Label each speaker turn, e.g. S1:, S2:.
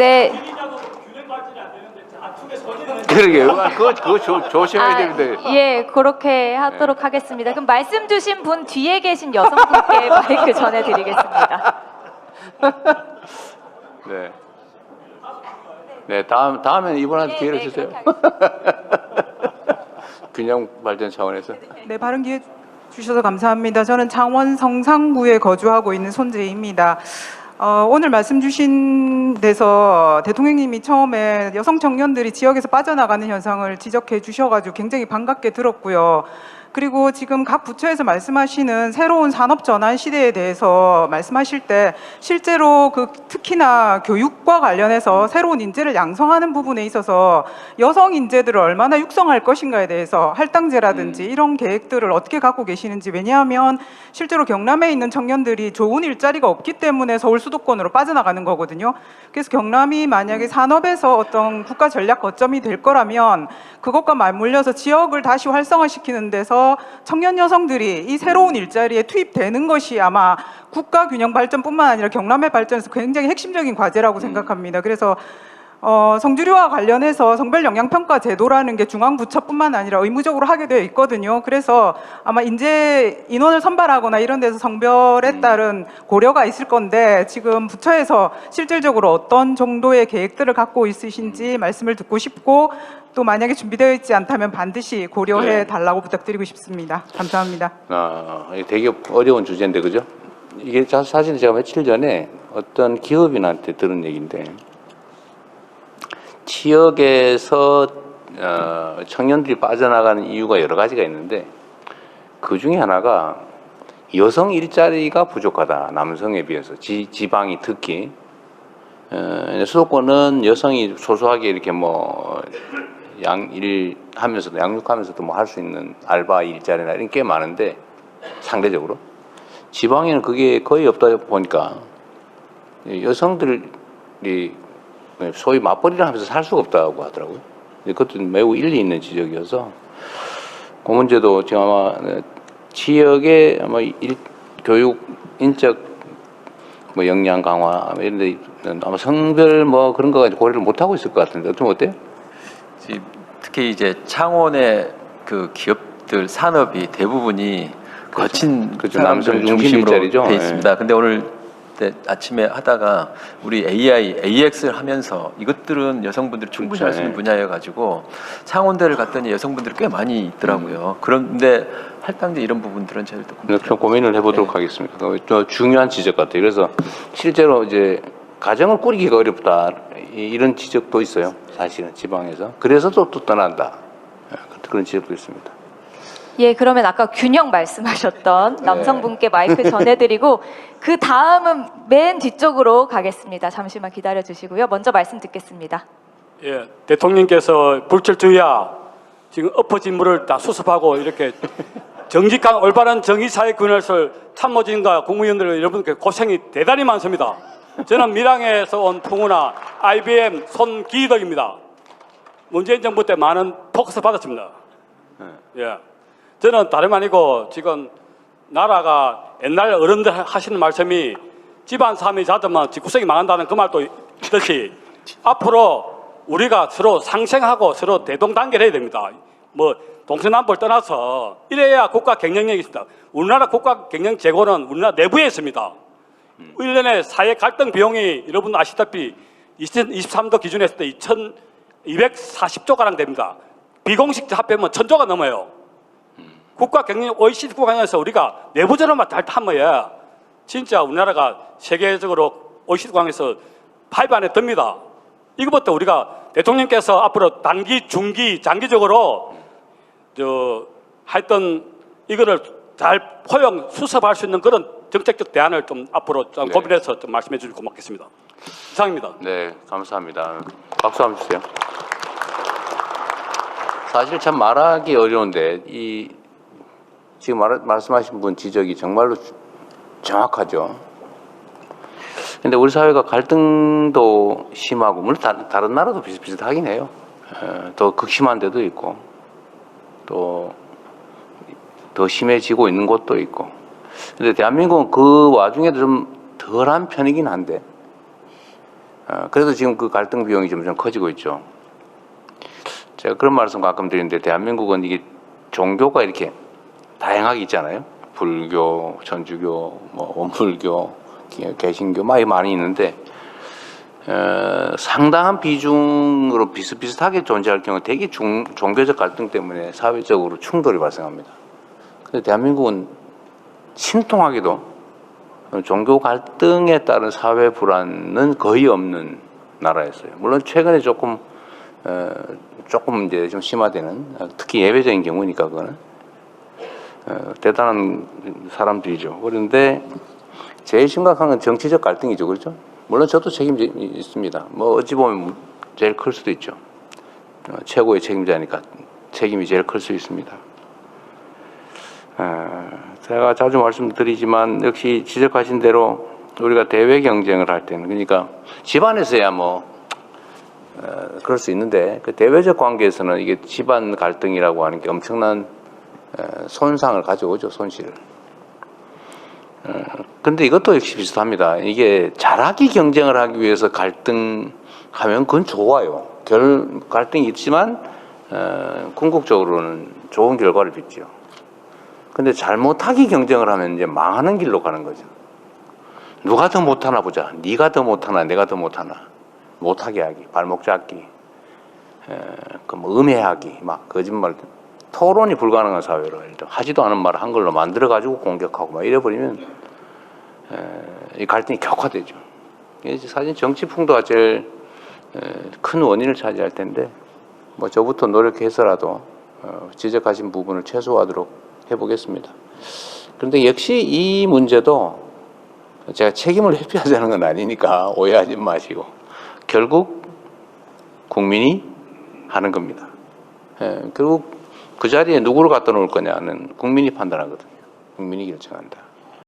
S1: 네.
S2: 그러게요. 그거 조심해야 되는데.
S1: 예, 그렇게 하도록 하겠습니다. 그럼 말씀 주신 분 뒤에 계신 여성분께 마이크 전해드리겠습니다.
S2: 네. 네, 다음엔 이분한테 기회를 주세요. 균형 발전 차원에서.
S3: 네, 발언 기회 주셔서 감사합니다. 저는 창원 성상구에 거주하고 있는 손재희입니다. 오늘 말씀 주신 데서 대통령님이 처음에 여성 청년들이 지역에서 빠져나가는 현상을 지적해 주셔가지고 굉장히 반갑게 들었고요. 그리고 지금 각 부처에서 말씀하시는 새로운 산업 전환 시대에 대해서 말씀하실 때 실제로 특히나 교육과 관련해서 새로운 인재를 양성하는 부분에 있어서 여성 인재들을 얼마나 육성할 것인가에 대해서 할당제라든지 이런 계획들을 어떻게 갖고 계시는지. 왜냐하면 실제로 경남에 있는 청년들이 좋은 일자리가 없기 때문에 서울 수도권으로 빠져나가는 거거든요. 그래서 경남이 만약에 산업에서 어떤 국가 전략 거점이 될 거라면 그것과 맞물려서 지역을 다시 활성화시키는 데서 청년 여성들이 이 새로운 일자리에 투입되는 것이 아마 국가 균형 발전뿐만 아니라 경남의 발전에서 굉장히 핵심적인 과제라고 생각합니다. 그래서 성주류와 관련해서 성별 영향평가 제도라는 게 중앙부처뿐만 아니라 의무적으로 하게 되어 있거든요. 그래서 아마 인원을 선발하거나 이런 데서 성별에 따른 고려가 있을 건데 지금 부처에서 실질적으로 어떤 정도의 계획들을 갖고 있으신지 말씀을 듣고 싶고, 또 만약에 준비되어 있지 않다면 반드시 고려해 달라고 부탁드리고 싶습니다. 감사합니다.
S2: 이게 되게 어려운 주제인데, 그죠? 이게 사실 제가 며칠 전에 어떤 기업인한테 들은 얘기인데, 지역에서 청년들이 빠져나가는 이유가 여러 가지가 있는데 그 중에 하나가 여성 일자리가 부족하다. 남성에 비해서 지방이 특히 수도권은 여성이 소소하게 이렇게 뭐 양일하면서도 양육하면서도 뭐 할 수 있는 알바 일자리나 이런 게 많은데 상대적으로 지방에는 그게 거의 없다 보니까 여성들이 소위 맞벌이를 하면서 살 수가 없다고 하더라고요. 그것도 매우 일리 있는 지적이어서 그 문제도 지금 아마 지역의 아마 교육 인적 뭐 역량 강화 이런 데 아마 성별 뭐 그런 거 고려를 못 하고 있을 것 같은데 좀 어때요?
S4: 특히 이제 창원의 그 기업들 산업이 대부분이 거친
S2: 그렇죠.
S4: 사람들
S2: 남성
S4: 중심으로
S2: 일자리죠.
S4: 돼 있습니다. 근데 오늘 아침에 하다가 우리 AX를 하면서 이것들은 여성분들이 충분히 할 수 있는 분야여가지고 창원대를 갔더니 여성분들이 꽤 많이 있더라고요. 그런데 할당제 이런 부분들은 저희도
S2: 좀 고민을 해보도록 하겠습니다. 좀 중요한 지적 같아요. 그래서 실제로 이제 가정을 꾸리기가 어렵다 이런 지적도 있어요. 사실은 지방에서. 그래서 또 떠난다. 그런 지적도 있습니다.
S1: 예, 그러면 아까 균형 말씀하셨던 남성분께 마이크 전해드리고 그 다음은 맨 뒤쪽으로 가겠습니다. 잠시만 기다려 주시고요. 먼저 말씀 듣겠습니다.
S5: 예, 대통령께서 불철주야 지금 엎어진 물을 다 수습하고 이렇게 정직한 올바른 정의사회 균열설 참모진과 국무위원들 여러분께 고생이 대단히 많습니다. 저는 밀양에서 온 풍우나 IBM 손기덕입니다. 문재인 정부 때 많은 포커스 받았습니다. 예. 저는 다름 아니고 지금 나라가 옛날 어른들 하시는 말씀이 집안 삶이 잦으면 집구석이 망한다는 그 말도 있듯이 앞으로 우리가 서로 상생하고 서로 대동단결해야 됩니다. 뭐 동서남북을 떠나서 이래야 국가 경쟁력이 있습니다. 우리나라 국가 경쟁 재고는 우리나라 내부에 있습니다. 1년에 사회 갈등 비용이 여러분 아시다시피 2023도 기준에 했을 때 2,240조가량 됩니다. 비공식 합하면 1,000조가 넘어요. 국가 경쟁력 OECD 국가에서 우리가 내부적으로만 잘 타면 진짜 우리나라가 세계적으로 OECD 국가에서 5 안에 듭니다. 이것부터 우리가 대통령께서 앞으로 단기, 중기, 장기적으로 하여튼 이거를 잘 포용 수습할 수 있는 그런 정책적 대안을 좀 앞으로 좀 고민해서 좀 말씀해 주시면 고맙겠습니다. 이상입니다.
S2: 네, 감사합니다. 박수 한번 주세요. 사실 참 말하기 어려운데 지금 말씀하신 분 지적이 정말로 정확하죠. 근데 우리 사회가 갈등도 심하고 물론 다른 나라도 비슷비슷하긴 해요. 더 극심한 데도 있고 또 더 심해지고 있는 곳도 있고. 근데 대한민국은 그 와중에도 좀 덜한 편이긴 한데 그래서 지금 그 갈등 비용이 점점 커지고 있죠. 제가 그런 말씀 가끔 드리는데 대한민국은 이게 종교가 이렇게 다양하게 있잖아요. 불교, 천주교, 뭐 원불교, 개신교 막 많이 있는데 상당한 비중으로 비슷비슷하게 존재할 경우 되게 종교적 갈등 때문에 사회적으로 충돌이 발생합니다. 근데 대한민국은 신통하게도 종교 갈등에 따른 사회 불안은 거의 없는 나라였어요. 물론 최근에 조금 이제 좀 심화되는, 특히 예외적인 경우니까 그거는 대단한 사람들이죠. 그런데 제일 심각한 건 정치적 갈등이죠, 그렇죠? 물론 저도 책임이 있습니다. 뭐 어찌 보면 제일 클 수도 있죠. 최고의 책임자니까 책임이 제일 클 수 있습니다. 제가 자주 말씀드리지만 역시 지적하신 대로 우리가 대외 경쟁을 할 때는, 그러니까 집안에서야 뭐 그럴 수 있는데 그 대외적 관계에서는 이게 집안 갈등이라고 하는 게 엄청난 손상을 가져오죠, 손실을. 근데 이것도 역시 비슷합니다. 이게 잘하기 경쟁을 하기 위해서 갈등하면 그건 좋아요. 갈등이 있지만 궁극적으로는 좋은 결과를 빚죠. 근데 잘못하기 경쟁을 하면 이제 망하는 길로 가는 거죠. 누가 더 못하나 보자. 네가 더 못하나 내가 더 못하나. 못하게 하기, 발목 잡기, 뭐 음해하기, 막 거짓말, 토론이 불가능한 사회로 하지도 않은 말을 한글로 만들어가지고 공격하고 막 이래버리면 이 갈등이 격화되죠. 사실 정치 풍토가 제일 큰 원인을 차지할 텐데 뭐 저부터 노력해서라도 지적하신 부분을 최소화하도록 해보겠습니다. 그런데 역시 이 문제도 제가 책임을 회피하자는 건 아니니까 오해하지 마시고 결국 국민이 하는 겁니다. 결국 그 자리에 누구를 갖다 놓을 거냐는 국민이 판단하거든요. 국민이 결정한다.